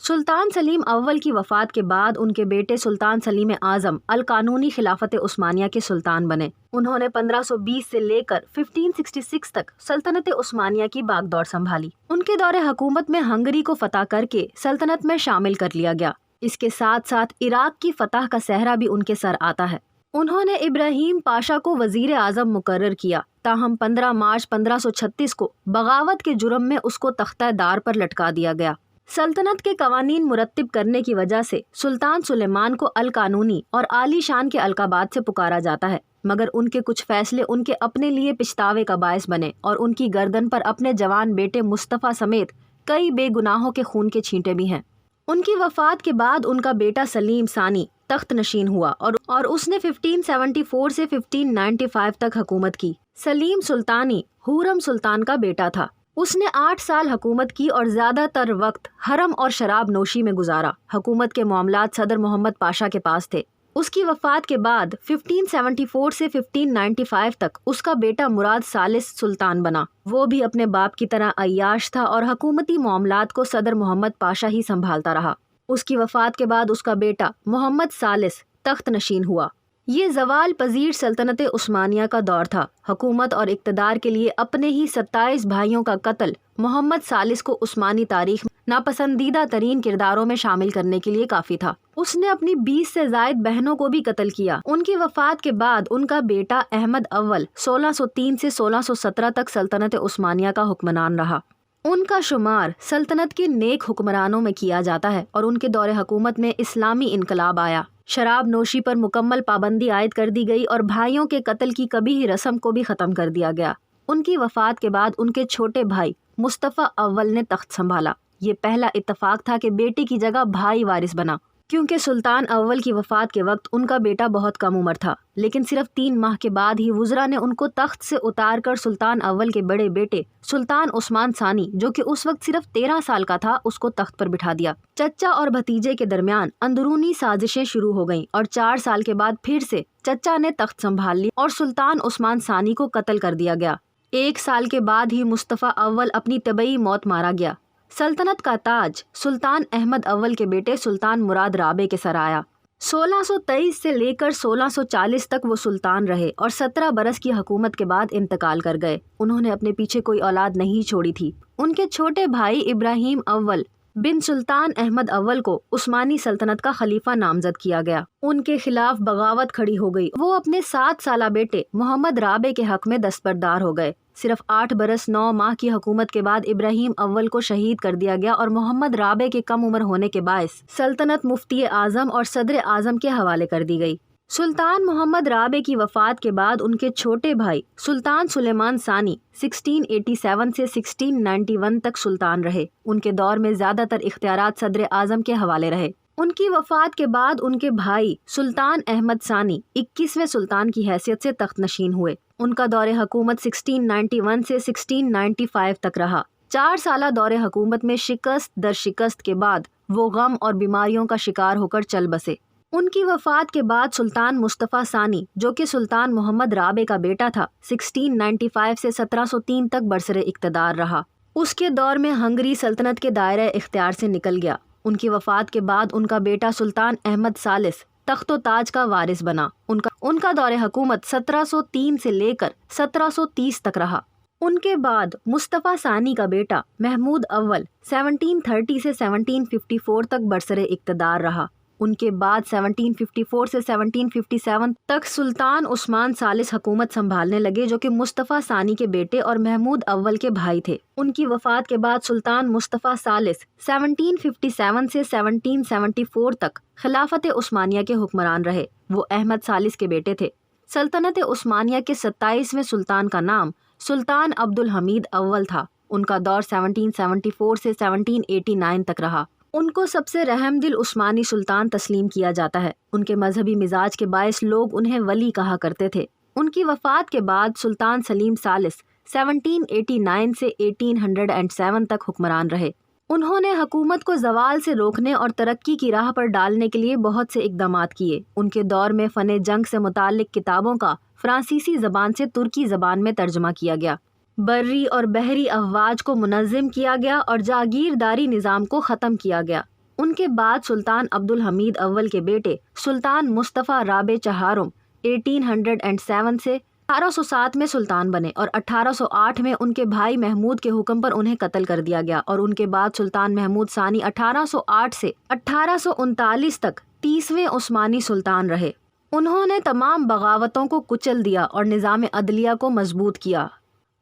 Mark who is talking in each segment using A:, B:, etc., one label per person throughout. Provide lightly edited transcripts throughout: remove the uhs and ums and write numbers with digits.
A: سلطان سلیم اول کی وفات کے بعد ان کے بیٹے سلطان سلیم اعظم القانونی خلافت عثمانیہ کے سلطان بنے۔ انہوں نے 1520 سے لے کر 1566 تک سلطنت عثمانیہ کی باغ دور سنبھالی۔ ان کے دور حکومت میں ہنگری کو فتح کر کے سلطنت میں شامل کر لیا گیا۔ اس کے ساتھ ساتھ عراق کی فتح کا صحرا بھی ان کے سر آتا ہے۔ انہوں نے ابراہیم پاشا کو وزیر اعظم مقرر کیا، تاہم 15 مارچ 1536 کو بغاوت کے جرم میں اس کو تختہ دار پر لٹکا دیا گیا۔ سلطنت کے قوانین مرتب کرنے کی وجہ سے سلطان سلیمان کو القانونی اور عالی شان کے القابات سے پکارا جاتا ہے، مگر ان کے کچھ فیصلے ان کے اپنے لیے پچھتاوے کا باعث بنے اور ان کی گردن پر اپنے جوان بیٹے مصطفیٰ سمیت کئی بے گناہوں کے خون کے چھینٹے بھی ہیں۔ ان کی وفات کے بعد ان کا بیٹا سلیم ثانی تخت نشین ہوا اور اس نے 1574 سے 1595 تک حکومت کی۔ سلیم سلطانی حورم سلطان کا بیٹا تھا۔ اس نے 8 سال حکومت کی اور زیادہ تر وقت حرم اور شراب نوشی میں گزارا۔ حکومت کے معاملات صدر محمد پاشا کے پاس تھے۔ اس کی وفات کے بعد 1574 سے 1595 تک اس کا بیٹا مراد ثالث سلطان بنا۔ وہ بھی اپنے باپ کی طرح عیاش تھا اور حکومتی معاملات کو صدر محمد پاشا ہی سنبھالتا رہا۔ اس کی وفات کے بعد اس کا بیٹا محمد ثالث تخت نشین ہوا۔ یہ زوال پذیر سلطنت عثمانیہ کا دور تھا۔ حکومت اور اقتدار کے لیے اپنے ہی 27 بھائیوں کا قتل محمد ثالث کو عثمانی تاریخ میں ناپسندیدہ ترین کرداروں میں شامل کرنے کے لیے کافی تھا۔ اس نے اپنی 20 سے زائد بہنوں کو بھی قتل کیا۔ ان کی وفات کے بعد ان کا بیٹا احمد اول 1603 سے 1617 تک سلطنت عثمانیہ کا حکمران رہا۔ ان کا شمار سلطنت کے نیک حکمرانوں میں کیا جاتا ہے اور ان کے دور حکومت میں اسلامی انقلاب آیا۔ شراب نوشی پر مکمل پابندی عائد کر دی گئی اور بھائیوں کے قتل کی کبھی ہی رسم کو بھی ختم کر دیا گیا۔ ان کی وفات کے بعد ان کے چھوٹے بھائی مصطفیٰ اول نے تخت سنبھالا۔ یہ پہلا اتفاق تھا کہ بیٹے کی جگہ بھائی وارث بنا، کیونکہ سلطان اول کی وفات کے وقت ان کا بیٹا بہت کم عمر تھا، لیکن صرف 3 ماہ کے بعد ہی وزراء نے ان کو تخت سے اتار کر سلطان اول کے بڑے بیٹے سلطان عثمان ثانی، جو کہ اس وقت صرف 13 سال کا تھا، اس کو تخت پر بٹھا دیا۔ چچا اور بھتیجے کے درمیان اندرونی سازشیں شروع ہو گئیں اور 4 سال کے بعد پھر سے چچا نے تخت سنبھال لی اور سلطان عثمان ثانی کو قتل کر دیا گیا۔ 1 سال کے بعد ہی مصطفیٰ اول اپنی طبعی موت مارا گیا۔ سلطنت کا تاج سلطان احمد اول کے بیٹے سلطان مراد رابع کے سر آیا۔ 1623 سے لے کر 1640 تک وہ سلطان رہے اور 17 برس کی حکومت کے بعد انتقال کر گئے۔ انہوں نے اپنے پیچھے کوئی اولاد نہیں چھوڑی تھی۔ ان کے چھوٹے بھائی ابراہیم اول بن سلطان احمد اول کو عثمانی سلطنت کا خلیفہ نامزد کیا گیا۔ ان کے خلاف بغاوت کھڑی ہو گئی۔ وہ اپنے 7 سالہ بیٹے محمد رابع کے حق میں دستبردار ہو گئے۔ صرف 8 برس 9 ماہ کی حکومت کے بعد ابراہیم اول کو شہید کر دیا گیا اور محمد رابع کے کم عمر ہونے کے باعث سلطنت مفتی اعظم اور صدر اعظم کے حوالے کر دی گئی۔ سلطان محمد رابع کی وفات کے بعد ان کے چھوٹے بھائی سلطان سلیمان ثانی 1687 سے 1691 تک سلطان رہے۔ ان کے دور میں زیادہ تر اختیارات صدر اعظم کے حوالے رہے۔ ان کی وفات کے بعد ان کے بھائی سلطان احمد ثانی 21ویں سلطان کی حیثیت سے تخت نشین ہوئے۔ ان کا دور حکومت 1691 سے 1695 تک رہا۔ 4 سالہ دور حکومت میں شکست در شکست کے بعد وہ غم اور بیماریوں کا شکار ہو کر چل بسے۔ ان کی وفات کے بعد سلطان مصطفیٰ ثانی، جو کہ سلطان محمد رابع کا بیٹا تھا، 1695 سے 1703 تک برسر اقتدار رہا۔ اس کے دور میں ہنگری سلطنت کے دائرہ اختیار سے نکل گیا۔ ان کی وفات کے بعد ان کا بیٹا سلطان احمد ثالث تخت و تاج کا وارث بنا۔ ان کا دور حکومت 1703 سے لے کر 1730 تک رہا۔ ان کے بعد مصطفیٰ ثانی کا بیٹا محمود اول 1730 سے 1754 تک برسر اقتدار رہا۔ ان کے بعد 1754 سے 1757 تک سلطان عثمان ثالث حکومت سنبھالنے لگے، جو کہ مصطفیٰ ثانی کے بیٹے اور محمود اول کے بھائی تھے۔ ان کی وفات کے بعد سلطان مصطفیٰ ثالث 1757 سے 1774 تک خلافت عثمانیہ کے حکمران رہے۔ وہ احمد ثالث کے بیٹے تھے۔ سلطنت عثمانیہ کے 27ویں سلطان کا نام سلطان عبد الحمید اول تھا۔ ان کا دور 1774 سے 1789 تک رہا۔ ان کو سب سے رحم دل عثمانی سلطان تسلیم کیا جاتا ہے۔ ان کے مذہبی مزاج کے باعث لوگ انہیں ولی کہا کرتے تھے۔ ان کی وفات کے بعد سلطان سلیم ثالث 1789 سے 1807 تک حکمران رہے۔ انہوں نے حکومت کو زوال سے روکنے اور ترقی کی راہ پر ڈالنے کے لیے بہت سے اقدامات کیے۔ ان کے دور میں فن جنگ سے متعلق کتابوں کا فرانسیسی زبان سے ترکی زبان میں ترجمہ کیا گیا۔ بری اور بحری افواج کو منظم کیا گیا اور جاگیرداری نظام کو ختم کیا گیا۔ ان کے بعد سلطان عبدالحمید اول کے بیٹے سلطان مصطفیٰ رابع چہارم 1807 سے 1807 میں سلطان بنے اور 1808 میں ان کے بھائی محمود کے حکم پر انہیں قتل کر دیا گیا، اور ان کے بعد سلطان محمود ثانی 1808 سے 1839 تک 30ویں عثمانی سلطان رہے۔ انہوں نے تمام بغاوتوں کو کچل دیا اور نظام عدلیہ کو مضبوط کیا۔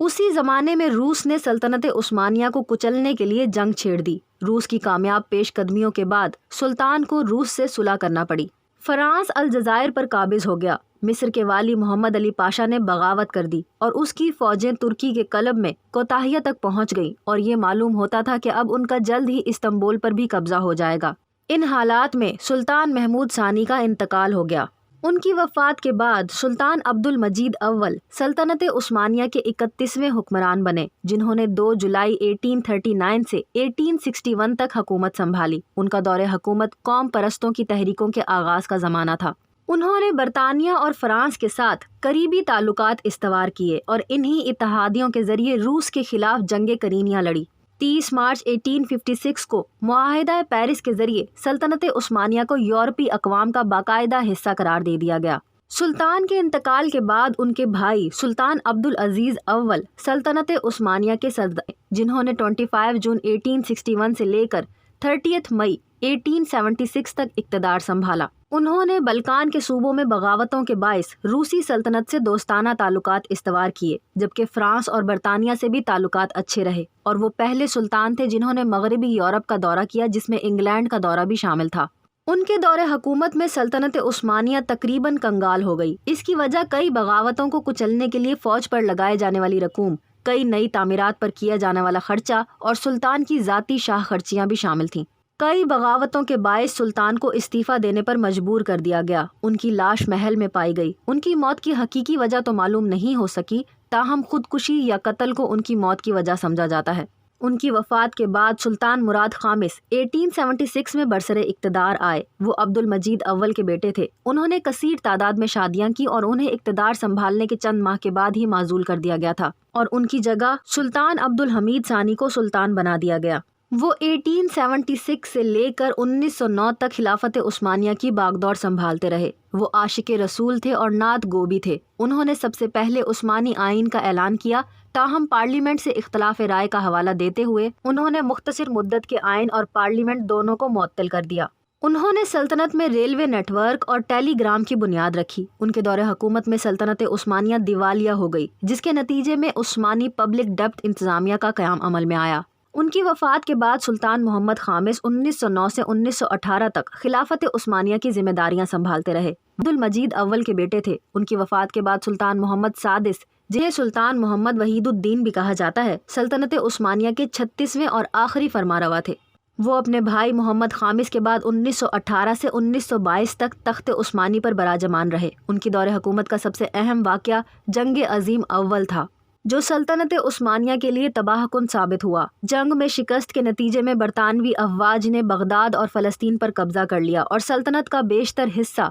A: اسی زمانے میں روس نے سلطنت عثمانیہ کو کچلنے کے لیے جنگ چھیڑ دی۔ روس کی کامیاب پیش قدمیوں کے بعد سلطان کو روس سے صلح کرنا پڑی۔ فرانس الجزائر پر قابض ہو گیا۔ مصر کے والی محمد علی پاشا نے بغاوت کر دی اور اس کی فوجیں ترکی کے قلب میں کوتاہیہ تک پہنچ گئیں، اور یہ معلوم ہوتا تھا کہ اب ان کا جلد ہی استنبول پر بھی قبضہ ہو جائے گا۔ ان حالات میں سلطان محمود ثانی کا انتقال ہو گیا۔ ان کی وفات کے بعد سلطان عبد المجید اول سلطنت عثمانیہ کے 31ویں حکمران بنے، جنہوں نے 2 جولائی 1839 سے 1861 تک حکومت سنبھالی۔ ان کا دور حکومت قوم پرستوں کی تحریکوں کے آغاز کا زمانہ تھا۔ انہوں نے برطانیہ اور فرانس کے ساتھ قریبی تعلقات استوار کیے اور انہی اتحادیوں کے ذریعے روس کے خلاف جنگ کرینیاں لڑی۔ 30 مارچ 1856 کو معاہدہ پیرس کے ذریعے سلطنت عثمانیہ کو یورپی اقوام کا باقاعدہ حصہ قرار دے دیا گیا۔ سلطان کے انتقال کے بعد ان کے بھائی سلطان عبدالعزیز اول سلطنت عثمانیہ کے صدر، جنہوں نے 25 جون 1861 سے لے کر 30 مئی 1876 تک اقتدار سنبھالا۔ انہوں نے بلکان کے صوبوں میں بغاوتوں کے باعث روسی سلطنت سے دوستانہ تعلقات استوار کیے، جبکہ فرانس اور برطانیہ سے بھی تعلقات اچھے رہے، اور وہ پہلے سلطان تھے جنہوں نے مغربی یورپ کا دورہ کیا، جس میں انگلینڈ کا دورہ بھی شامل تھا۔ ان کے دور حکومت میں سلطنت عثمانیہ تقریباً کنگال ہو گئی۔ اس کی وجہ کئی بغاوتوں کو کچلنے کے لیے فوج پر لگائے جانے والی رقوم، کئی نئی تعمیرات پر کیا جانے والا خرچہ اور سلطان کی ذاتی شاہ خرچیاں بھی شامل تھیں۔ کئی بغاوتوں کے باعث سلطان کو استعفیٰ دینے پر مجبور کر دیا گیا۔ ان کی لاش محل میں پائی گئی۔ ان کی موت کی حقیقی وجہ تو معلوم نہیں ہو سکی، تاہم خودکشی یا قتل کو ان کی موت کی وجہ سمجھا جاتا ہے۔ ان کی وفات کے بعد سلطان مراد خامس 1876 میں برسر اقتدار آئے۔ وہ عبد المجید اول کے بیٹے تھے۔ انہوں نے کثیر تعداد میں شادیاں کی اور انہیں اقتدار سنبھالنے کے چند ماہ کے بعد ہی معزول کر دیا گیا تھا، اور ان کی جگہ سلطان عبدالحمید ثانی کو سلطان بنا دیا گیا۔ وہ 1876 سے لے کر 1909 تک خلافت عثمانیہ کی باغدور سنبھالتے رہے۔ وہ عاشق رسول تھے اور نعت گو بھی تھے۔ انہوں نے سب سے پہلے عثمانی آئین کا اعلان کیا، تاہم پارلیمنٹ سے اختلاف رائے کا حوالہ دیتے ہوئے انہوں نے مختصر مدت کے آئین اور پارلیمنٹ دونوں کو معطل کر دیا۔ انہوں نے سلطنت میں ریلوے نیٹ ورک اور ٹیلی گرام کی بنیاد رکھی۔ ان کے دور حکومت میں سلطنت عثمانیہ دیوالیہ ہو گئی، جس کے نتیجے میں عثمانی پبلک ڈیبٹ انتظامیہ کا قیام عمل میں آیا۔ ان کی وفات کے بعد سلطان محمد خامس 1909 سے 1918 تک خلافت عثمانیہ کی ذمہ داریاں سنبھالتے رہے۔ عبد المجید اول کے بیٹے تھے۔ ان کی وفات کے بعد سلطان محمد سادس، جنہیں سلطان محمد وحید الدین بھی کہا جاتا ہے، سلطنت عثمانیہ کے 36ویں اور آخری فرمانروا تھے۔ وہ اپنے بھائی محمد خامس کے بعد 1918 سے 1922 تک تخت عثمانی پر براجمان رہے۔ ان کی دور حکومت کا سب سے اہم واقعہ جنگ عظیم اول تھا، جو سلطنت عثمانیہ کے لیے تباہ کن ثابت ہوا۔ جنگ میں شکست کے نتیجے میں برطانوی افواج نے بغداد اور فلسطین پر قبضہ کر لیا اور سلطنت کا بیشتر حصہ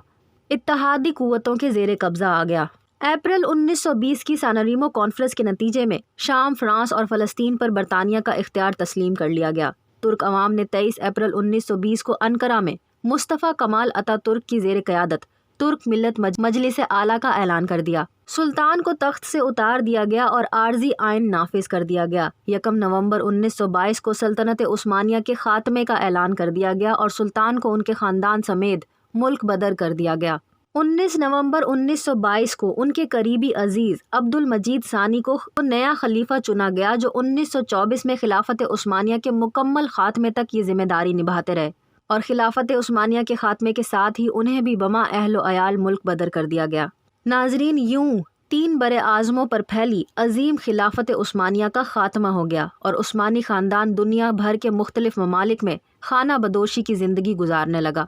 A: اتحادی قوتوں کے زیر قبضہ آ گیا۔ اپریل 1920 کی سانریمو کانفرنس کے نتیجے میں شام، فرانس اور فلسطین پر برطانیہ کا اختیار تسلیم کر لیا گیا۔ ترک عوام نے 23 اپریل 1920 کو انقرہ میں مصطفیٰ کمال اتا ترک کی زیر قیادت ترک ملت مجلس اعلیٰ کا اعلان کر دیا۔ سلطان کو تخت سے اتار دیا گیا اور عارضی آئین نافذ کر دیا گیا۔ 1 نومبر 1922 کو سلطنت عثمانیہ کے خاتمے کا اعلان کر دیا گیا اور سلطان کو ان کے خاندان سمیت ملک بدر کر دیا گیا۔ 19 نومبر 1922 کو ان کے قریبی عزیز عبد المجید ثانی کو نیا خلیفہ چنا گیا، جو 1924 میں خلافت عثمانیہ کے مکمل خاتمے تک یہ ذمہ داری نبھاتے رہے، اور خلافت عثمانیہ کے خاتمے کے ساتھ ہی انہیں بھی بما اہل و عیال ملک بدر کر دیا گیا۔ ناظرین، یوں 3 بر اعظموں پر پھیلی عظیم خلافت عثمانیہ کا خاتمہ ہو گیا اور عثمانی خاندان دنیا بھر کے مختلف ممالک میں خانہ بدوشی کی زندگی گزارنے لگا۔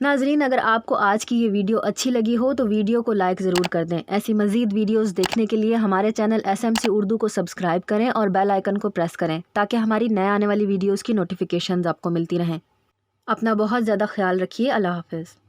A: ناظرین، اگر آپ کو آج کی یہ ویڈیو اچھی لگی ہو تو ویڈیو کو لائک ضرور کر دیں۔ ایسی مزید ویڈیوز دیکھنے کے لیے ہمارے چینل SMC اردو کو سبسکرائب کریں اور بیل آئیکن کو پریس کریں تاکہ ہماری نئے آنے والی ویڈیوز کی نوٹیفیکیشنز آپ کو ملتی رہیں۔ اپنا بہت زیادہ خیال رکھیے۔ اللہ حافظ۔